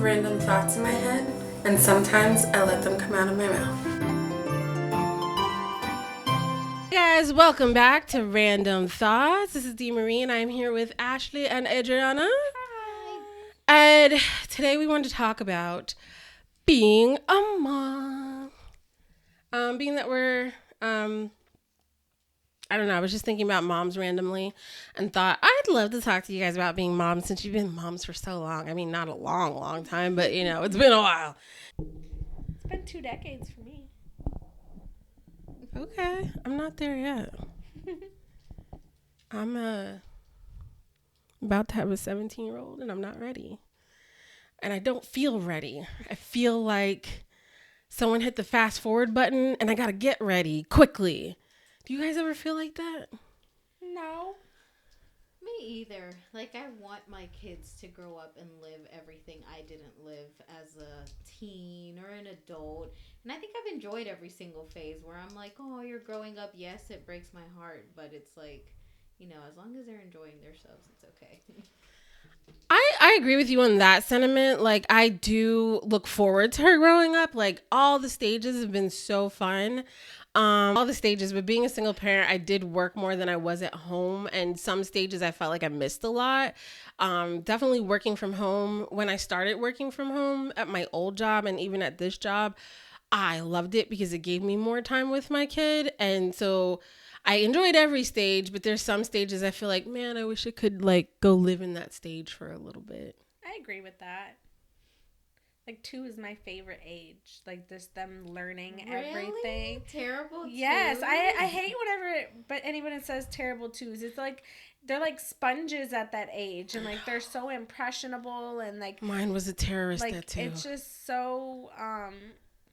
random thoughts in my head, and sometimes I let them come out of my mouth. Hey guys, welcome back to Random Thoughts. This is Dee Marie, and I'm here with Ashley and Adriana. Hi. And today we want to talk about being a mom. Being that we're, I don't know, I was just thinking about moms randomly and thought I'd love to talk to you guys about being moms since you've been moms for so long. I mean, not a long, long time, but it's been a while. It's been 2 decades for me. Okay, I'm not there yet. I'm about to have a 17-year-old and I'm not ready. And I don't feel ready. I feel like someone hit the fast forward button and I gotta get ready quickly. Do you guys ever feel like that? No. Me either. Like, I want my kids to grow up and live everything I didn't live as a teen or an adult. And I think I've enjoyed every single phase where I'm like, oh, you're growing up. Yes, it breaks my heart. But it's like, as long as they're enjoying themselves, it's okay. I agree with you on that sentiment. Like, I do look forward to her growing up. Like, all the stages have been so fun. All the stages, but being a single parent, I did work more than I was at home. And some stages I felt like I missed a lot. Definitely working from home. When I started working from home at my old job and even at this job, I loved it because it gave me more time with my kid. And so I enjoyed every stage, but there's some stages I feel like, man, I wish I could like go live in that stage for a little bit. I agree with that. Like 2 is my favorite age. Like just them learning everything. Terrible. Yes, too? I hate whenever but anyone that says terrible twos. It's like they're like sponges at that age and like they're so impressionable and like Mine was a terrorist like at 2. it's just so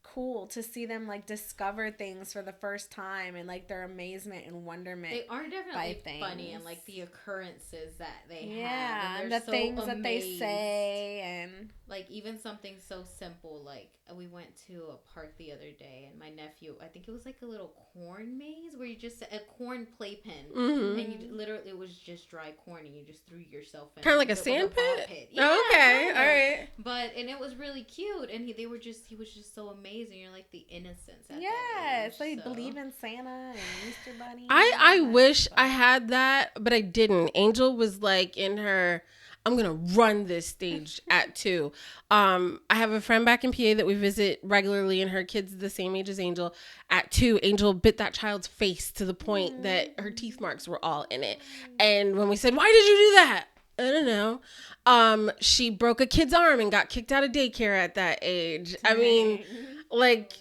cool to see them like discover things for the first time and like their amazement and wonderment. They are definitely things. funny and like the occurrences that they have. Yeah, And the so things that they amazed. say and Like even something so simple like we went to a park the other day and my nephew, I think it was like a little corn maze where you just a corn playpen and you literally it was just dry corn and you just threw yourself in Kind of like a it was sand ball pit? Yeah, Okay, kinda. all right. But and it was really cute and he was just so amazing. You're like the innocence at that yes, age, they so. believe in Santa and Easter Bunny. I wish I had that, but I didn't. Angel was like in her I'm gonna run this stage at 2. I have a friend back in PA that we visit regularly, and her kid's the same age as Angel. At 2, Angel bit that child's face to the point that her teeth marks were all in it. And when we said, "Why did you do that?" I don't know. She broke a kid's arm and got kicked out of daycare at that age. I mean, like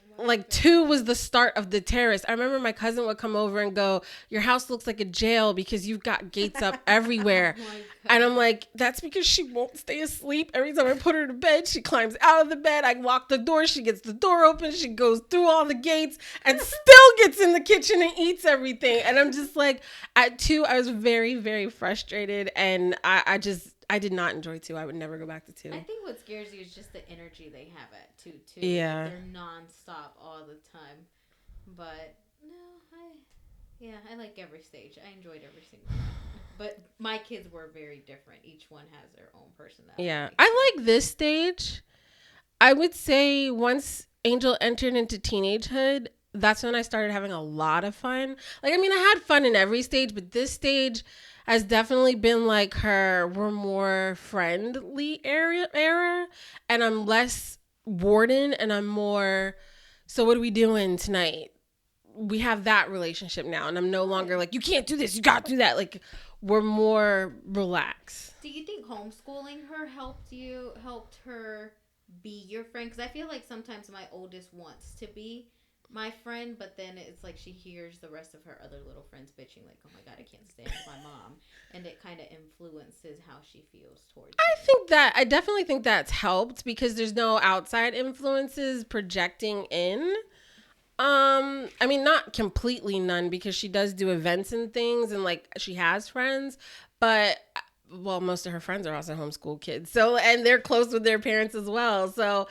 2 was the start of the terrace. I remember my cousin would come over and go, "Your house looks like a jail because you've got gates up everywhere." And I'm like, "That's because she won't stay asleep. Every time I put her to bed, she climbs out of the bed. I lock the door. She gets the door open. She goes through all the gates and still gets in the kitchen and eats everything." And I'm just like, at 2, I was very, very frustrated. And I did not enjoy 2. I would never go back to 2. I think what scares you is just the energy they have at 2 too. Yeah. Like they're nonstop all the time. But no, I like every stage. I enjoyed every single one. But my kids were very different. Each one has their own personality. Yeah. I like this stage. I would say once Angel entered into teenagehood, that's when I started having a lot of fun. Like, I mean, I had fun in every stage, but this stage has definitely been like we're more friendly era, and I'm less warden, and I'm more, so what are we doing tonight? We have that relationship now, and I'm no longer like, you can't do this, you got to do that. Like, we're more relaxed. Do you think homeschooling her helped her be your friend? Because I feel like sometimes my oldest wants to be my friend, but then it's like she hears the rest of her other little friends bitching like, oh my god, I can't stand my mom, and it kind of influences how she feels towards I definitely think that's helped because there's no outside influences projecting in. I mean, not completely none because she does do events and things and like she has friends, but well, most of her friends are also homeschool kids. So, and they're close with their parents as well. So,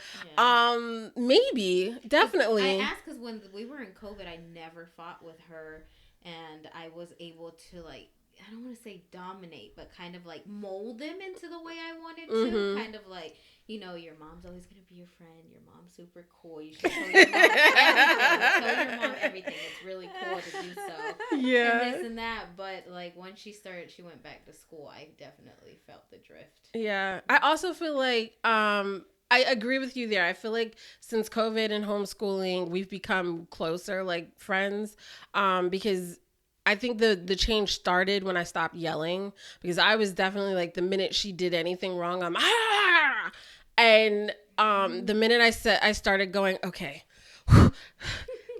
maybe, definitely. I asked because when we were in COVID, I never fought with her, and I was able to like I don't want to say dominate, but kind of like mold them into the way I wanted to. Mm-hmm. Kind of like, you know, your mom's always going to be your friend. Your mom's super cool. You should tell your mom everything. Tell your mom everything. It's really cool to do so. Yeah. And this and that. But like once she went back to school, I definitely felt the drift. Yeah. I also feel like I agree with you there. I feel like since COVID and homeschooling, we've become closer, like friends, because I think the change started when I stopped yelling, because I was definitely like, the minute she did anything wrong, I'm ah, and the minute I started going, okay,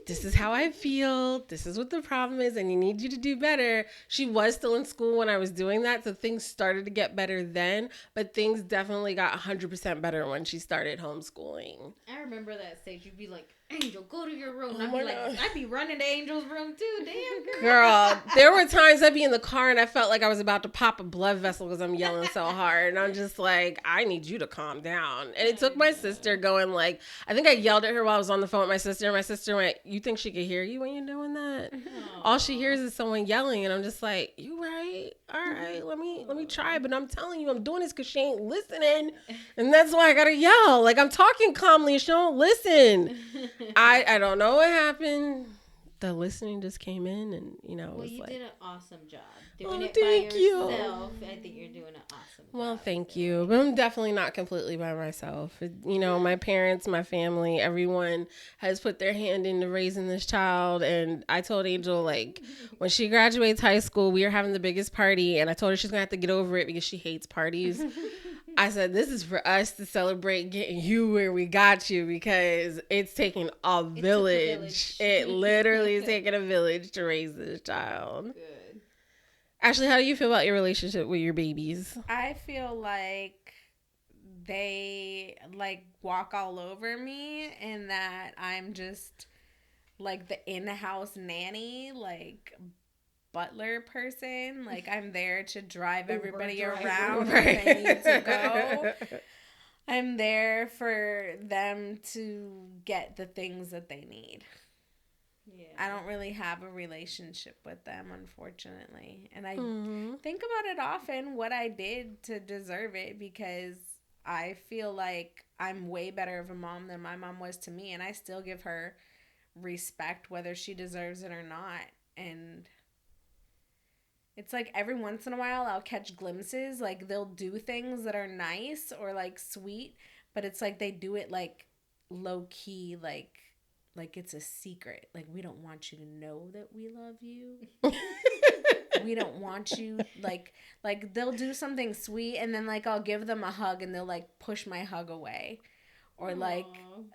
this is how I feel. This is what the problem is, and you need you to do better. She was still in school when I was doing that, so things started to get better then, but things definitely got 100% better when she started homeschooling. I remember that stage. You'd be like, Angel, go to your room. Oh I'd my be like, God. I'd be running to Angel's room too. Damn, Girl, there were times I'd be in the car and I felt like I was about to pop a blood vessel because I'm yelling so hard. And I'm just like, I need you to calm down. And it took my sister going like, I think I yelled at her while I was on the phone with my sister. And my sister went, you think she could hear you when you're doing that? All she hears is someone yelling. And I'm just like, you right? All right, let me try. But I'm telling you, I'm doing this because she ain't listening. And that's why I got to yell. Like, I'm talking calmly. She don't listen. I don't know what happened. The listening just came in, and Well, was you like, did an awesome job doing it thank by you. yourself. I think you're doing an awesome job. well, thank you. But I'm definitely not completely by myself. My parents, my family, everyone has put their hand into raising this child. And I told Angel, like, when she graduates high school, we are having the biggest party, and I told her she's gonna have to get over it because she hates parties. I said, this is for us to celebrate getting you where we got you, because it's taking a village. It literally is taking a village to raise this child. Good. Ashley, how do you feel about your relationship with your babies? I feel like they like walk all over me, and that I'm just like the in-house nanny, like butler person. Like I'm there to drive everybody around where they need to go. I'm there for them to get the things that they need. Yeah. I don't really have a relationship with them, unfortunately. And I Mm-hmm. think about it often, what I did to deserve it, because I feel like I'm way better of a mom than my mom was to me. And I still give her respect, whether she deserves it or not. And it's like every once in a while I'll catch glimpses, like they'll do things that are nice or like sweet, but it's like they do it like low key, like it's a secret. Like, we don't want you to know that we love you. We don't want you, like they'll do something sweet, and then like I'll give them a hug and they'll like push my hug away. Or like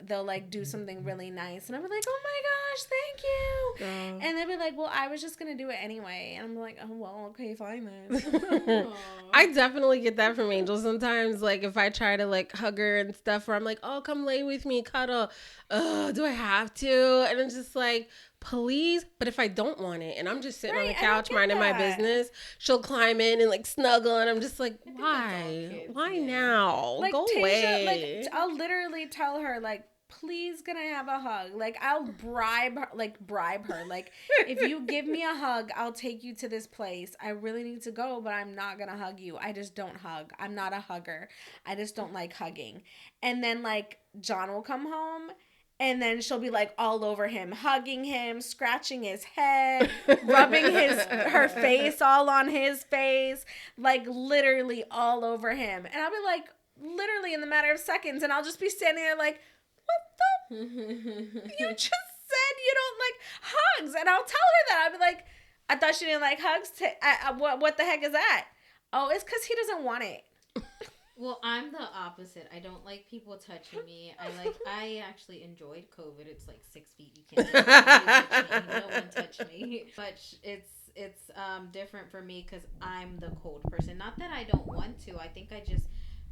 they'll like do something really nice, and I'm like, oh my gosh, thank you. Girl. And they'll be like, well, I was just gonna do it anyway. And I'm like, oh well, okay, fine then. I definitely get that from Angel sometimes. Like, if I try to like hug her and stuff, where I'm like, oh, come lay with me, cuddle. Do I have to? And I'm just like, please. But if I don't want it and I'm just sitting on the Right, I don't couch get minding my that. business, she'll climb in and like snuggle, and I'm just like, that's all why? kids, Why yeah. now? Like Go Tasia, away. like I'll literally tell her like, please, can I have a hug? Like I'll bribe her. Like, if you give me a hug, I'll take you to this place. I really need to go, but I'm not gonna hug you. I just don't hug. I'm not a hugger. I just don't like hugging. And then like John will come home, and then she'll be like all over him, hugging him, scratching his head, rubbing her face all on his face, like literally all over him. And I'll be like, literally in the matter of seconds, and I'll just be standing there like, what the? You just said you don't like hugs. And I'll tell her that. I'll be like, I thought she didn't like hugs. What the heck is that? Oh, it's because he doesn't want it. Well, I'm the opposite. I don't like people touching me. I actually enjoyed COVID. It's like 6 feet. You can't touch me. No one touch me. But it's different for me because I'm the cold person. Not that I don't want to. I think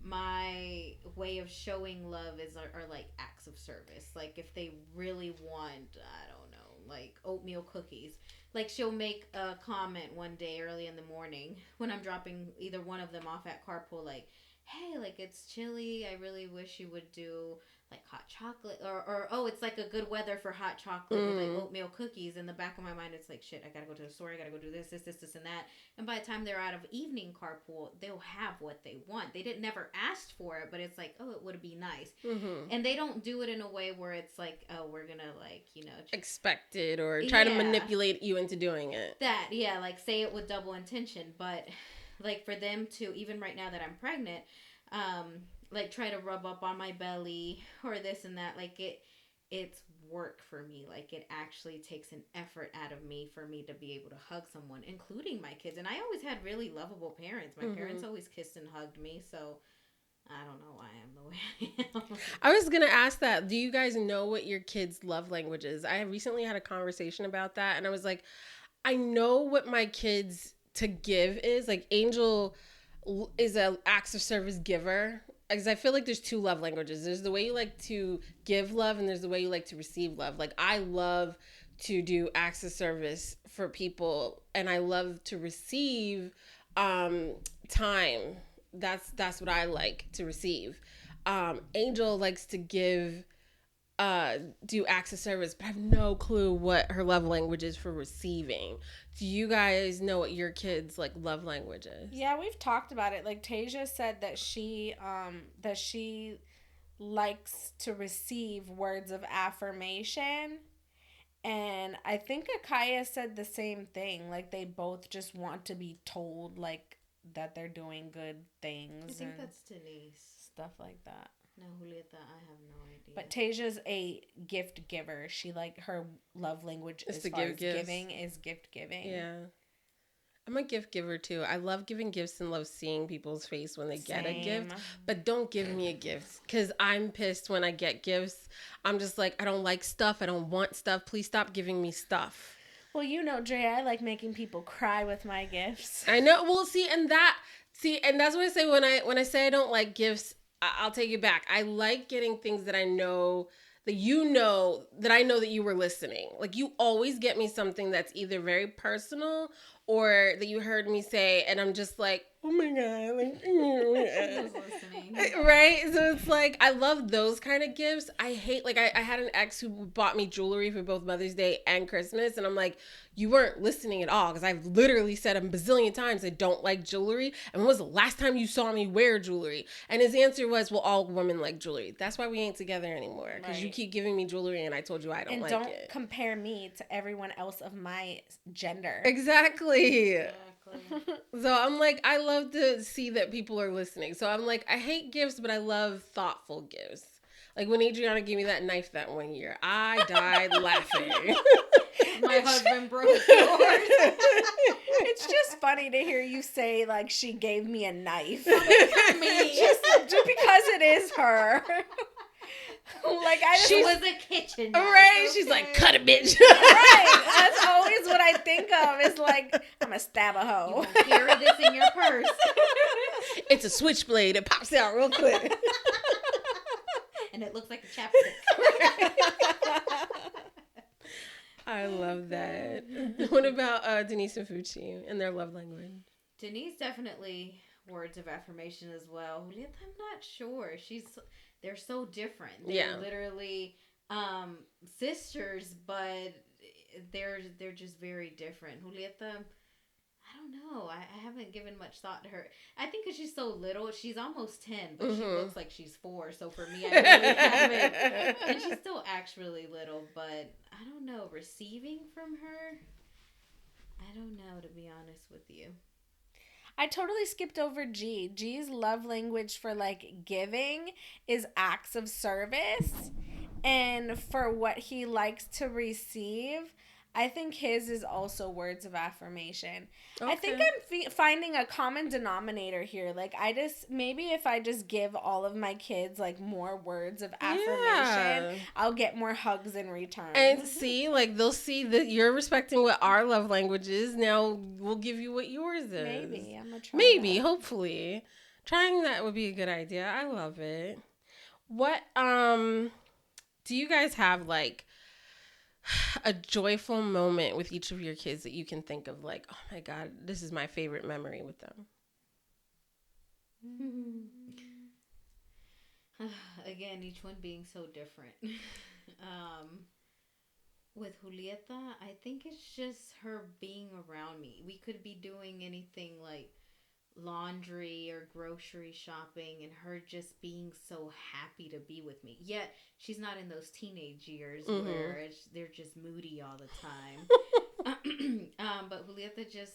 my way of showing love are like acts of service. Like if they really want, I don't know, like oatmeal cookies. Like she'll make a comment one day early in the morning when I'm dropping either one of them off at carpool, like, hey, like it's chilly. I really wish you would do like hot chocolate, or oh, it's like a good weather for hot chocolate with like oatmeal cookies. In the back of my mind, it's like, shit, I gotta go to the store. I gotta go do this, and that. And by the time they're out of evening carpool, they'll have what they want. They didn't never asked for it, but it's like, oh, it would be nice. And they don't do it in a way where it's like, oh, we're gonna like, expect it or try to manipulate you into doing it. That, yeah, like say it with double intention. But like for them to, even right now that I'm pregnant, like try to rub up on my belly or this and that, like it's work for me. Like it actually takes an effort out of me for me to be able to hug someone, including my kids. And I always had really lovable parents. My parents always kissed and hugged me, so I don't know why I'm the way I am. I was gonna ask that. Do you guys know what your kids' love language is? I recently had a conversation about that, and I was like, I know what my kids to give is. Like Angel is a acts of service giver. Because I feel like there's two love languages. There's the way you like to give love, and there's the way you like to receive love. Like I love to do acts of service for people, and I love to receive time. That's what I like to receive. Angel likes to give, do acts of service, but I have no clue what her love language is for receiving. Do you guys know what your kids' like love language is? Yeah, we've talked about it. Like Tasia said that she likes to receive words of affirmation. And I think Akaya said the same thing. Like they both just want to be told like that they're doing good things. I think that's Denise. Stuff like that. No, Julieta, I have no idea. But Tasia's a gift giver. She like her love language as far as giving is gift giving. Yeah. I'm a gift giver too. I love giving gifts and love seeing people's face when they get a gift. But don't give me a gift because I'm pissed when I get gifts. I'm just like, I don't like stuff. I don't want stuff. Please stop giving me stuff. Well, you know, Dre, I like making people cry with my gifts. I know. Well, and that's what I say when I say I don't like gifts. I'll take it back. I like getting things that I know that I know that you were listening. Like you always get me something that's either very personal or that you heard me say, and I'm just like, oh my God, like, listening. Right? So it's like, I love those kind of gifts. I hate, like, I had an ex who bought me jewelry for both Mother's Day and Christmas, and I'm like, you weren't listening at all, because I've literally said a bazillion times I don't like jewelry, and when was the last time you saw me wear jewelry? And his answer was, well, all women like jewelry. That's why we ain't together anymore, because you keep giving me jewelry, and I told you I don't like it. And don't compare me to everyone else of my gender. Exactly. So I'm like, I love to see that people are listening. So I'm like, I hate gifts, but I love thoughtful gifts. Like when Adriana gave me that knife that one year, I died laughing. My husband broke yours. It's just funny to hear you say like she gave me a knife. just because it is her. Like she was a kitchen knife, right? Okay? She's like, cut it, bitch. Right. That's always what I think of. Is like, I'm gonna stab a hoe. You won't carry this in your purse. It's a switchblade. It pops out real quick. And it looks like a chapstick. I love that. What about Denise and Fucci and their love language? Denise definitely words of affirmation as well. Julieta, I'm not sure. They're so different. They're literally sisters, but they're just very different. Julieta, I don't know. I haven't given much thought to her. I think because she's so little. She's almost 10, but she looks like she's 4. So for me, I really haven't. And she still acts really little, but I don't know. Receiving from her, I don't know, to be honest with you. I totally skipped over G. G's love language for like giving is acts of service. And for what he likes to receive, I think his is also words of affirmation. Okay. I think I'm finding a common denominator here. Like maybe if I just give all of my kids like more words of affirmation, I'll get more hugs in return. And see, like they'll see that you're respecting what our love language is. Now we'll give you what yours is. Maybe I'm gonna try. Maybe, hopefully, trying that would be a good idea. I love it. What do you guys have like a joyful moment with each of your kids that you can think of, like, oh my God, this is my favorite memory with them? Again, each one being so different. um, with Julieta, I think it's just her being around me. We could be doing anything like laundry or grocery shopping and her just being so happy to be with me. Yet she's not in those teenage years where they're just moody all the time. But Julieta just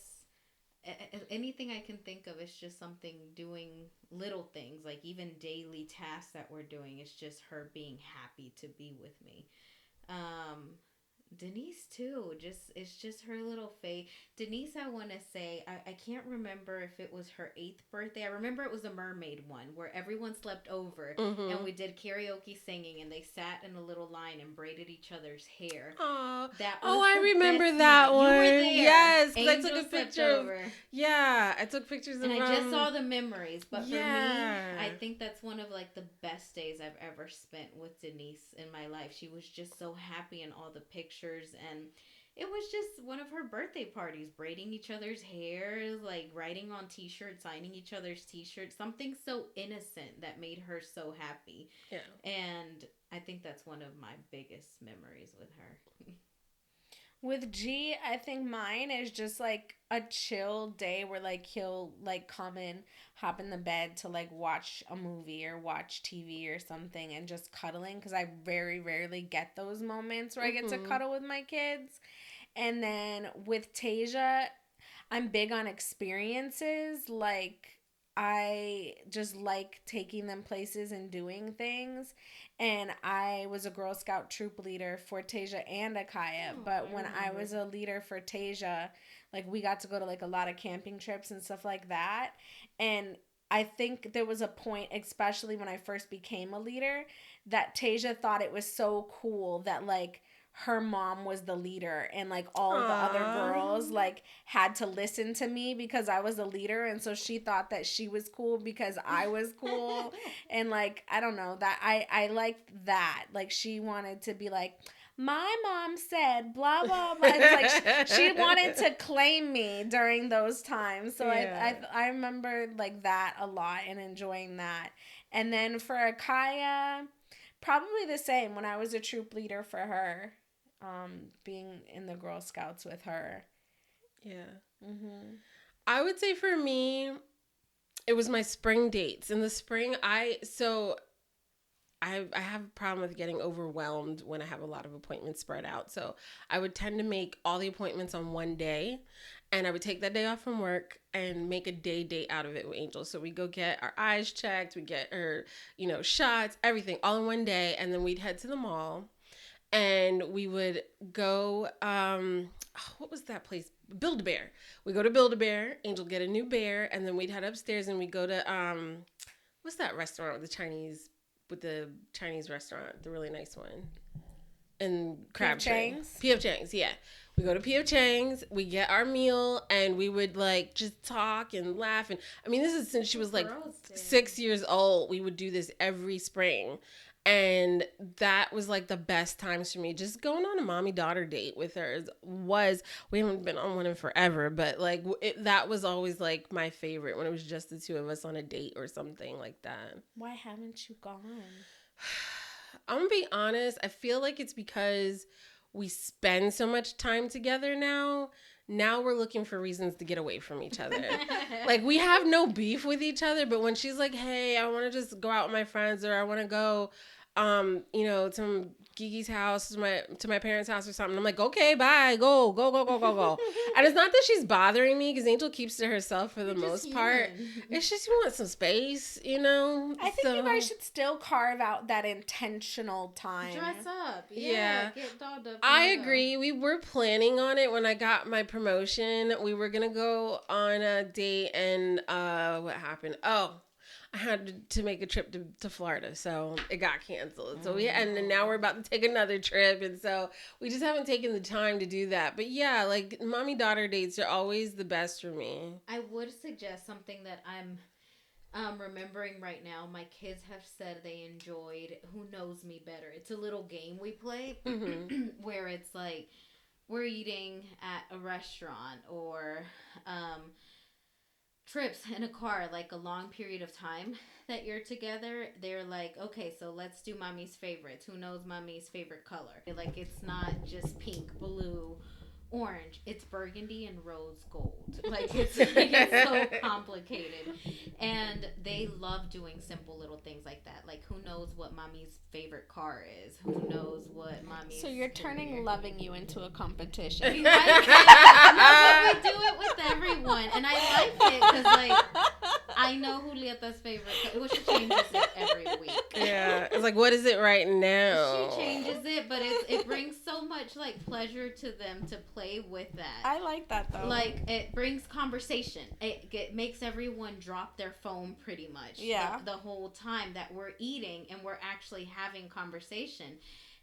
anything I can think of is just something doing little things like even daily tasks that we're doing. It's just her being happy to be with me. Um, Denise too. Just it's just her little face. Denise, I want to say I can't remember if it was her 8th birthday. I remember it was a mermaid one where everyone slept over and we did karaoke singing and they sat in a little line and braided each other's hair. Aw. That Oh, was I the remember best that night. one. You were there. Yes, because I Angel took a slept picture of. over. Yeah, I took pictures of. And I just saw the memories, but for me, Yeah. I think that's one of like the best days I've ever spent with Denise in my life. She was just so happy in all the pictures, and it was just one of her birthday parties, braiding each other's hair, like writing on t-shirts, signing each other's t-shirts, something so innocent that made her so happy. Yeah. And I think that's one of my biggest memories with her. With G, I think mine is just like a chill day where like he'll like come in, hop in the bed to like watch a movie or watch TV or something and just cuddling because I very rarely get those moments where I get to cuddle with my kids. And then with Tasia, I'm big on experiences. Like, I just like taking them places and doing things. And I was a Girl Scout troop leader for Tasia and Akaya. But when I was a leader for Tasia, like, we got to go to like a lot of camping trips and stuff like that. And I think there was a point, especially when I first became a leader, that Tasia thought it was so cool that like her mom was the leader and like all the other girls like had to listen to me because I was a leader, and so she thought that she was cool because I was cool. And like I don't know, that I liked that, like she wanted to be like, my mom said blah blah blah. It's like she wanted to claim me during those times. So Yeah. I remember like that a lot and enjoying that. And then for Akaya, probably the same when I was a troop leader for her, being in the Girl Scouts with her. Yeah. Mm-hmm. I would say for me, it was my spring dates. In the spring, I have a problem with getting overwhelmed when I have a lot of appointments spread out. So I would tend to make all the appointments on one day, and I would take that day off from work and make a day date out of it with Angel. So we go get our eyes checked, we get her, shots, everything all in one day, and then we'd head to the mall. And we would go, what was that place? Build-A-Bear. We go to Build-A-Bear, Angel get a new bear, and then we'd head upstairs and we go to, what's that restaurant with the Chinese restaurant, the really nice one? And Crabtree. P.F. Chang's, yeah. We go to P.F. Chang's, we get our meal, and we would like just talk and laugh. And I mean, this is since she was like 6 years old. We would do this every spring. And that was like the best times for me. Just going on a mommy-daughter date with her we haven't been on one in forever, but like that was always like my favorite when it was just the two of us on a date or something like that. Why haven't you gone? I'm gonna be honest. I feel like it's because we spend so much time together now. Now we're looking for reasons to get away from each other. Like, we have no beef with each other, but when she's like, hey, I want to just go out with my friends, or I want to go, to Gigi's house, to my parents' house or something, I'm like, okay, bye, go. And it's not that she's bothering me, because Angel keeps to herself for the most part. It's just you want some space, I think you guys should still carve out that intentional time. Dress up. Yeah. Get dolled up. I agree. We were planning on it when I got my promotion. We were going to go on a date, and what happened? Oh, I had to make a trip to Florida, so it got canceled. So and then now we're about to take another trip, and so we just haven't taken the time to do that. But yeah, like mommy-daughter dates are always the best for me. I would suggest something that I'm remembering right now. My kids have said they enjoyed Who Knows Me Better. It's a little game we play where it's like we're eating at a restaurant, or trips in a car, like a long period of time that you're together, they're like, okay, so let's do mommy's favorites. Who knows mommy's favorite color? Like, it's not just pink, blue, orange. It's burgundy and rose gold. Like, it's so complicated. And they love doing simple little things like that. Like, who knows what mommy's favorite car is? Who knows what mommy's... So you're turning loving you into a competition. I like it. But we do it with everyone. And I like it because, like, I know Julieta's favorite. She changes it every week. Yeah, it's like, what is it right now? She changes it, but it brings so much like pleasure to them to play with that. I like that though. Like, it brings conversation. It makes everyone drop their phone pretty much. Yeah. The whole time that we're eating and we're actually having conversation.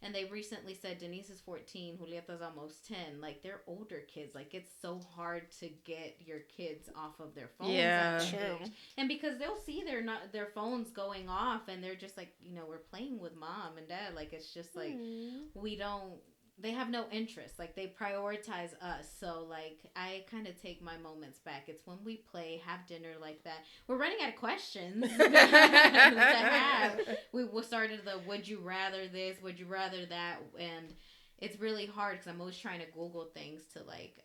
And they recently said Denise is 14, Julieta's almost 10. Like, they're older kids. Like, it's so hard to get your kids off of their phones. Yeah, true. And because they'll see their phones going off, and they're just like, we're playing with mom and dad. Like, it's just like, we don't. They have no interest. Like, they prioritize us. So, like, I kind of take my moments back. It's when we play, have dinner like that. We're running out of questions to have. We started the would you rather this, would you rather that, and it's really hard because I'm always trying to Google things to, like,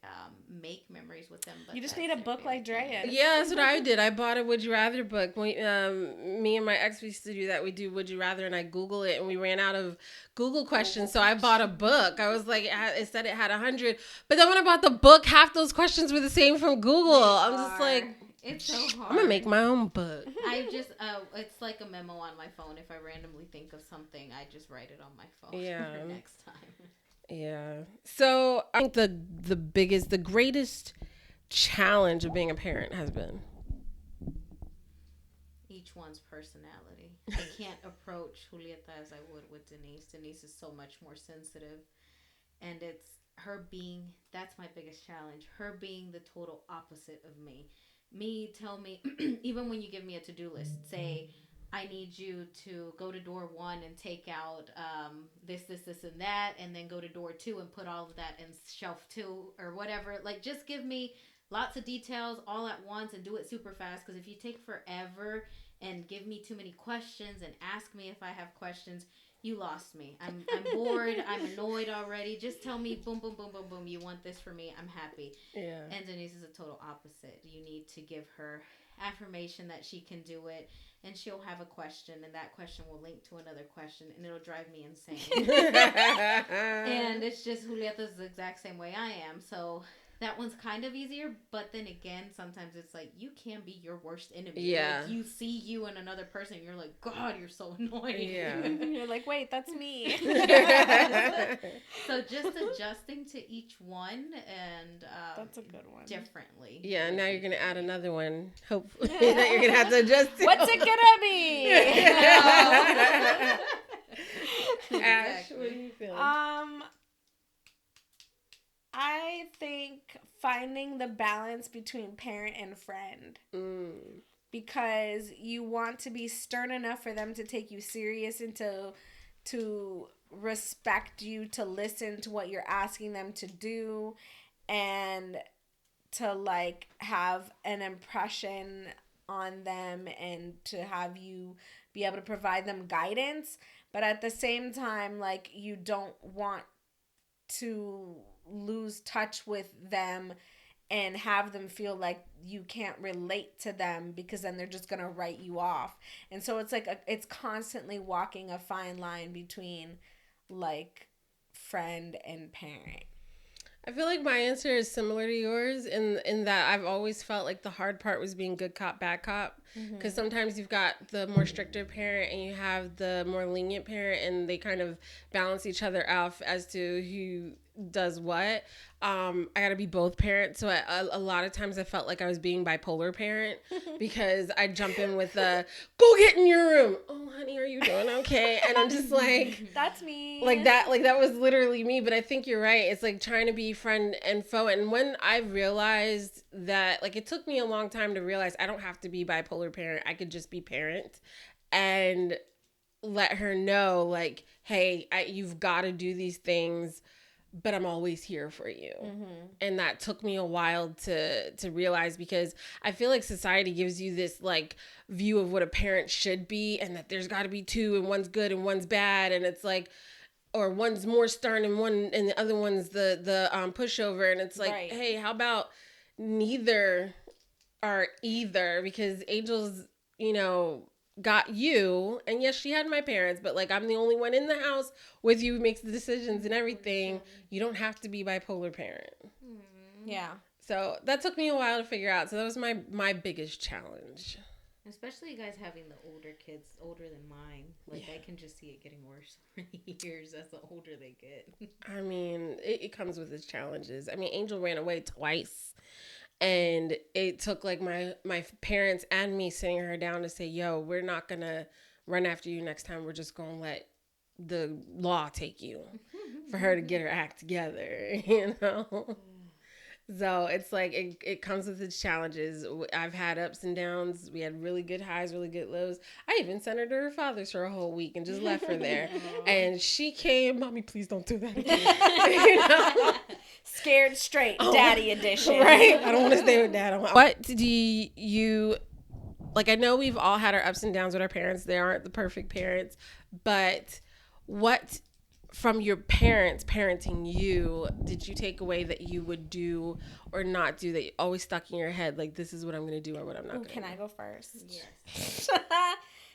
make memories with them. But You just need a book like Drea. Yeah, that's what I did. I bought a Would You Rather book. Me and my ex, we used to do that. We do Would You Rather, and I Google it, and we ran out of Google questions, so I bought a book. I was like, it said it had 100, but then when I bought the book, half those questions were the same from Google. I'm just like, it's so hard. I'm gonna make my own book. I just, it's like a memo on my phone. If I randomly think of something, I just write it on my phone for next time. Yeah. So I think the greatest challenge of being a parent has been Each one's personality. I can't approach Julieta as I would with Denise. Denise is so much more sensitive. And it's her being, that's my biggest challenge. Her being the total opposite of me. Tell me, even when you give me a to-do list, say, I need you to go to door 1 and take out this, and that, and then go to door 2 and put all of that in shelf 2 or whatever. Like, just give me lots of details all at once and do it super fast. Because if you take forever and give me too many questions and ask me if I have questions, you lost me. I'm bored. I'm annoyed already. Just tell me, boom, boom, boom, boom, boom. You want this for me? I'm happy. Yeah. And Denise is a total opposite. You need to give her affirmation that she can do it, and she'll have a question, and that question will link to another question, and it'll drive me insane. And it's just Julieta's the exact same way I am. So that one's kind of easier, but then again, sometimes it's like you can be your worst enemy. Yeah. Like, you see you and another person, and you're like, God, you're so annoying. Yeah. You're like, wait, that's me. So just adjusting to each one and That's a good one. differently. Yeah, now you're gonna add another one. Hopefully that you're gonna have to adjust to. What's it gonna be? Ash, what are you feeling? I think finding the balance between parent and friend. Because you want to be stern enough for them to take you serious and to respect you, to listen to what you're asking them to do, and to, like, have an impression on them, and to have you be able to provide them guidance. But at the same time, like, you don't want to lose touch with them and have them feel like you can't relate to them, because then they're just going to write you off. And so it's like it's constantly walking a fine line between, like, friend and parent. I feel like my answer is similar to yours in that I've always felt like the hard part was being good cop, bad cop. Because sometimes you've got the more stricter parent and you have the more lenient parent, and they kind of balance each other off as to who does what. I got to be both parents. So a lot of times I felt like I was being bipolar parent, because I jump in with go get in your room. Oh, honey, are you doing okay? And I'm just like, that's me. Like that was literally me. But I think you're right. It's like trying to be friend and foe. And when I realized that, like, it took me a long time to realize I don't have to be bipolar parent. I could just be parent and let her know, like, hey, you've got to do these things but I'm always here for you. And that took me a while to realize, because I feel like society gives you this like view of what a parent should be, and that there's got to be two, and one's good and one's bad, and it's like, or one's more stern and the other one's the pushover, and it's like, Right. hey, how about neither are either? Because Angel's, you know, got you, and yes, she had my parents, but like, I'm the only one in the house with you who makes the decisions and everything. You don't have to be bipolar parent. Yeah. So that took me a while to figure out. So that was my biggest challenge. Especially you guys having the older kids, older than mine. Like, I can just see it getting worse over the years as the older they get. I mean, it comes with its challenges. I mean, Angel ran away twice. And it took like my parents and me sitting her down to say, yo, we're not going to run after you next time. We're just going to let the law take you, for her to get her act together, you know? So it's like, it comes with its challenges. I've had ups and downs. We had really good highs, really good lows. I even sent her to her father's for a whole week and just left her there. And she came, Mommy, please don't do that again. You know? Scared straight, daddy edition. Right? I don't want to stay with dad. What do you, like, I know we've all had our ups and downs with our parents. They aren't the perfect parents. But what, from your parents parenting you, did you take away that you would do or not do, that you always stuck in your head, like, this is what I'm going to do or what I'm not going to do? Can I go first? Yes.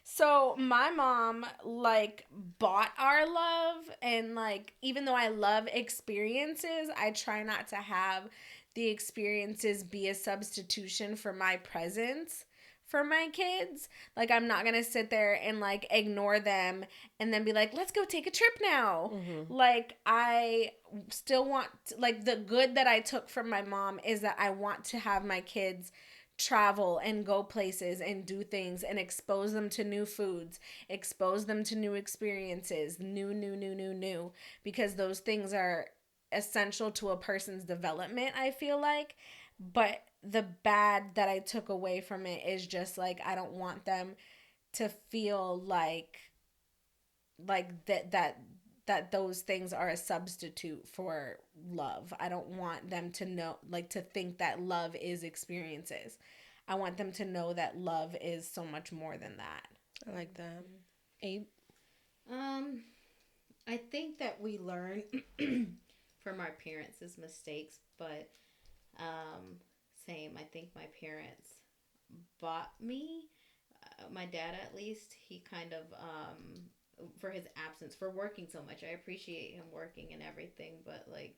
So my mom like bought our love, and like, even though I love experiences, I try not to have the experiences be a substitution for my presence for my kids. Like, I'm not gonna sit there and like ignore them and then be like, let's go take a trip now. Like, I still want like, the good that I took from my mom is that I want to have my kids travel and go places and do things and expose them to new foods, expose them to new experiences, new, because those things are essential to a person's development, I feel like. But the bad that I took away from it is just like, I don't want them to feel like that those things are a substitute for love. I don't want them to know, like, to think that love is experiences. I want them to know that love is so much more than that. I like that. Abe? I think that we learn from our parents' mistakes, but same. I think my parents bought me, my dad at least, he kind of, for his absence, for working so much. I appreciate him working and everything, but like,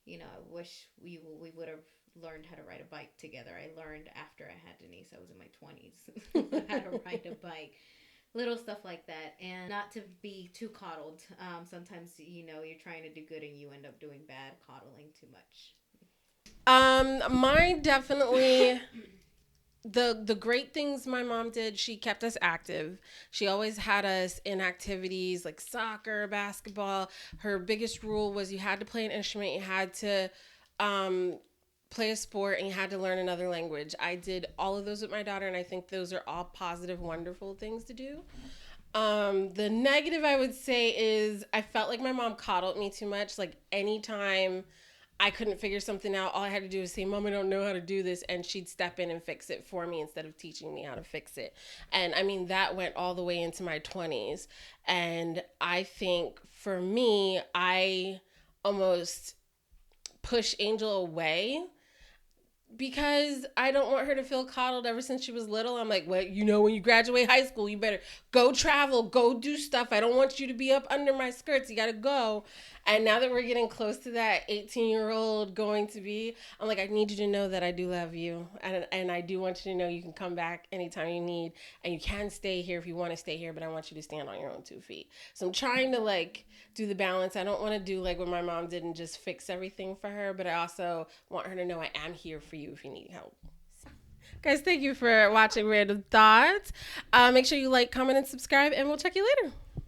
you know, I wish we would have learned how to ride a bike together. I learned after I had Denise. I was in my 20s how to ride a bike. Little stuff like that, and not to be too coddled. Sometimes, you know, you're trying to do good and you end up doing bad, coddling too much. Mine definitely, the great things my mom did, she kept us active. She always had us in activities like soccer, basketball. Her biggest rule was you had to play an instrument, you had to play a sport, and you had to learn another language. I did all of those with my daughter, and I think those are all positive, wonderful things to do. The negative, I would say, is I felt like my mom coddled me too much. Like, anytime I couldn't figure something out, all I had to do was say, Mom, I don't know how to do this, and she'd step in and fix it for me instead of teaching me how to fix it. And I mean, that went all the way into my 20s. And I think for me, I almost push Angel away because I don't want her to feel coddled ever since she was little. I'm like, well, you know, when you graduate high school, you better go travel, go do stuff. I don't want you to be up under my skirts. You got to go. And now that we're getting close to that 18-year-old going to be, I'm like, I need you to know that I do love you. And I do want you to know you can come back anytime you need. And you can stay here if you want to stay here, but I want you to stand on your own 2 feet. So I'm trying to, like, do the balance. I don't want to do like what my mom did and just fix everything for her, but I also want her to know I am here for you if you need help. Guys, thank you for watching Random Thoughts. Make sure you like, comment, and subscribe, and we'll check you later.